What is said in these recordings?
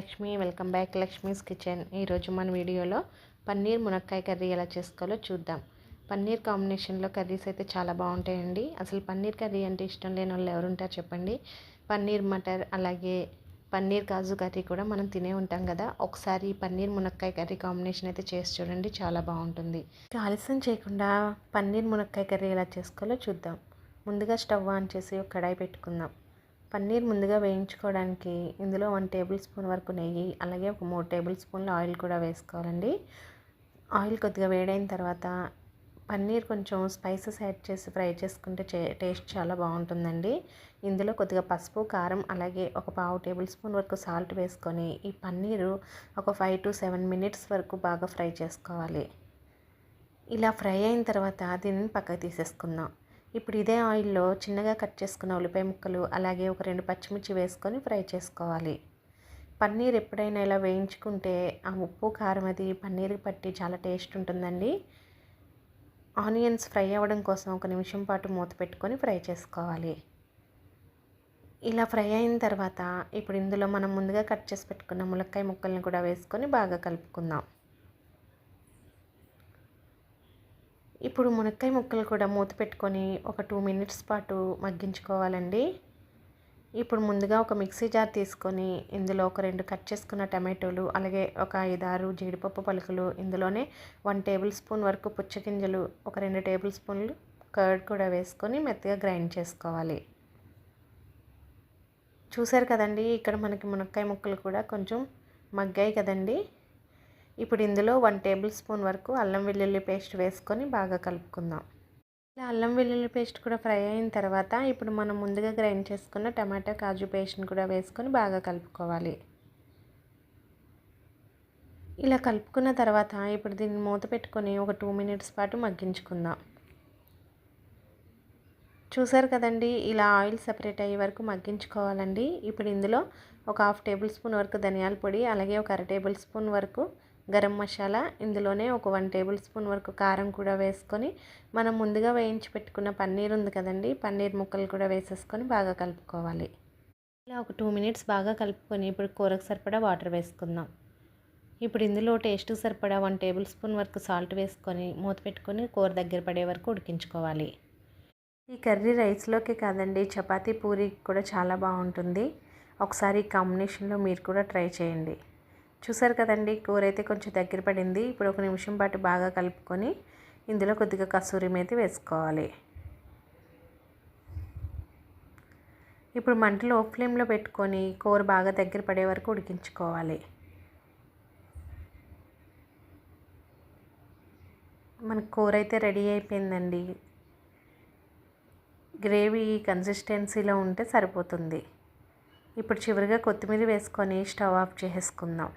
Lakshmi. Welcome back Lakshmi's kitchen. ఈరోజు మన వీడియోలో పన్నీర్ మునక్కాయ కర్రీ ఎలా చేసుకోవాలో చూద్దాం. పన్నీర్ కాంబినేషన్లో కర్రీస్ అయితే చాలా బాగుంటాయండి. అసలు పన్నీర్ కర్రీ అంటే ఇష్టం లేని వాళ్ళు ఎవరుంటారు చెప్పండి. పన్నీర్ మటర్ అలాగే పన్నీర్ కాజు కర్రీ కూడా మనం తినే ఉంటాం కదా. ఒకసారి పన్నీర్ మునక్కాయ కర్రీ కాంబినేషన్ అయితే చేసి చూడండి, చాలా బాగుంటుంది. ఆలస్యం చేయకుండా పన్నీర్ మునక్కాయ కర్రీ ఎలా చేసుకోవాలో చూద్దాం. ముందుగా స్టవ్ ఆన్ చేసి ఒక కడాయి పెట్టుకుందాం. పన్నీర్ ముందుగా వేయించుకోవడానికి ఇందులో 1 టేబుల్ స్పూన్ వరకు నెయ్యి అలాగే ఒక 3 టేబుల్ స్పూన్ల ఆయిల్ కూడా వేసుకోవాలండి. ఆయిల్ కొద్దిగా వేడైన తర్వాత పన్నీర్ కొంచెం స్పైసెస్ యాడ్ చేసి ఫ్రై చేసుకుంటే టేస్ట్ చాలా బాగుంటుందండి. ఇందులో కొద్దిగా పసుపు, కారం అలాగే ఒక 1/2 టేబుల్ స్పూన్ వరకు సాల్ట్ వేసుకొని ఈ పన్నీరు ఒక 5 to 7 మినిట్స్ వరకు బాగా ఫ్రై చేసుకోవాలి. ఇలా ఫ్రై అయిన తర్వాత దీనిని పక్కకు తీసేసుకుందాం. ఇప్పుడు ఇదే ఆయిల్లో చిన్నగా కట్ చేసుకున్న ఉల్లిపాయ ముక్కలు అలాగే ఒక 2 పచ్చిమిర్చి వేసుకొని ఫ్రై చేసుకోవాలి. పన్నీర్ ఎప్పుడైనా ఇలా వేయించుకుంటే ఆ ఉప్పు కారం అది పన్నీర్కి పట్టి చాలా టేస్ట్ ఉంటుందండి. ఆనియన్స్ ఫ్రై అవ్వడం కోసం 1 నిమిషం పాటు మూత పెట్టుకొని ఫ్రై చేసుకోవాలి. ఇలా ఫ్రై అయిన తర్వాత ఇప్పుడు ఇందులో మనం ముందుగా కట్ చేసి పెట్టుకున్న ములక్కాయ ముక్కల్ని కూడా వేసుకొని బాగా కలుపుకుందాం. ఇప్పుడు మునక్కాయ ముక్కలు కూడా మూత పెట్టుకొని ఒక 2 మినిట్స్ పాటు మగ్గించుకోవాలండి. ఇప్పుడు ముందుగా ఒక మిక్సీ జార్ తీసుకొని ఇందులో ఒక 2 కట్ చేసుకున్న టమాటోలు అలాగే ఒక 5-6 జీడిపప్పు పలుకులు, ఇందులోనే 1 టేబుల్ స్పూన్ వరకు పుచ్చగింజలు, ఒక 2 టేబుల్ స్పూన్లు కర్డ్ కూడా వేసుకొని మెత్తగా గ్రైండ్ చేసుకోవాలి. చూసారు కదండి, ఇక్కడ మనకి మునక్కాయ ముక్కలు కూడా కొంచెం మగ్గాయి కదండి. ఇప్పుడు ఇందులో 1 టేబుల్ స్పూన్ వరకు అల్లం వెల్లుల్లి పేస్ట్ వేసుకొని బాగా కలుపుకుందాం. ఇలా అల్లం వెల్లుల్లి పేస్ట్ కూడా ఫ్రై అయిన తర్వాత ఇప్పుడు మనం ముందుగా గ్రైండ్ చేసుకున్న టమాటా కాజు పేస్ట్ని కూడా వేసుకొని బాగా కలుపుకోవాలి. ఇలా కలుపుకున్న తర్వాత ఇప్పుడు దీన్ని మూత పెట్టుకొని ఒక 2 మినిట్స్ పాటు మగ్గించుకుందాం. చూసారు కదండి, ఇలా ఆయిల్ సెపరేట్ అయ్యే వరకు మగ్గించుకోవాలండి. ఇప్పుడు ఇందులో ఒక 1/2 టేబుల్ స్పూన్ వరకు ధనియాల పొడి అలాగే ఒక 1/2 టేబుల్ స్పూన్ వరకు గరం మసాలా, ఇందులోనే ఒక 1 టేబుల్ స్పూన్ వరకు కారం కూడా వేసుకొని మనం ముందుగా వేయించి పెట్టుకున్న పన్నీర్ ఉంది కదండి, పన్నీర్ ముక్కలు కూడా వేసేసుకొని బాగా కలుపుకోవాలి. ఇలా ఒక 2 మినిట్స్ బాగా కలుపుకొని ఇప్పుడు కూరకు సరిపడా వాటర్ వేసుకుందాం. ఇప్పుడు ఇందులో టేస్ట్కి సరిపడా 1 టేబుల్ స్పూన్ వరకు సాల్ట్ వేసుకొని మూత పెట్టుకొని కూర దగ్గర పడే వరకు ఉడికించుకోవాలి. ఈ కర్రీ రైస్లోకి కాదండి, చపాతీ పూరికి కూడా చాలా బాగుంటుంది. ఒకసారి ఈ కాంబినేషన్లో మీరు కూడా ట్రై చేయండి. చూసారు కదండి, కూర అయితే కొంచెం దగ్గర పడింది. ఇప్పుడు 1 నిమిషం పాటు బాగా కలుపుకొని ఇందులో కొద్దిగా కసూరి మేతి వేసుకోవాలి. ఇప్పుడు మంటలో ఫ్లేమ్లో పెట్టుకొని కూర బాగా దగ్గర పడే వరకు ఉడికించుకోవాలి. మన కూర అయితే రెడీ అయిపోయిందండి. గ్రేవీ కన్సిస్టెన్సీలో ఉంటే సరిపోతుంది. ఇప్పుడు చివరిగా కొత్తిమీర వేసుకొని స్టవ్ ఆఫ్ చేసుకుందాం.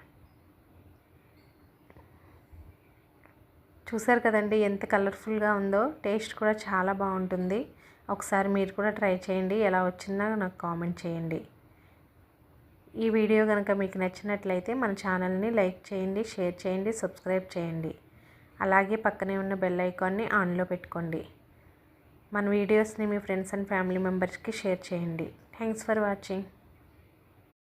చూసారు కదండి, ఎంత కలర్ఫుల్గా ఉందో. టేస్ట్ కూడా చాలా బాగుంటుంది. ఒకసారి మీరు కూడా ట్రై చేయండి. ఎలా వచ్చిందో నాకు కామెంట్ చేయండి. ఈ వీడియో కనుక మీకు నచ్చినట్లయితే మన ఛానల్ని లైక్ చేయండి, షేర్ చేయండి, సబ్స్క్రైబ్ చేయండి. అలాగే పక్కనే ఉన్న బెల్ ఐకాన్ని ఆన్లో పెట్టుకోండి. మన వీడియోస్ని మీ ఫ్రెండ్స్ అండ్ ఫ్యామిలీ మెంబర్స్కి షేర్ చేయండి. Thanks for watching.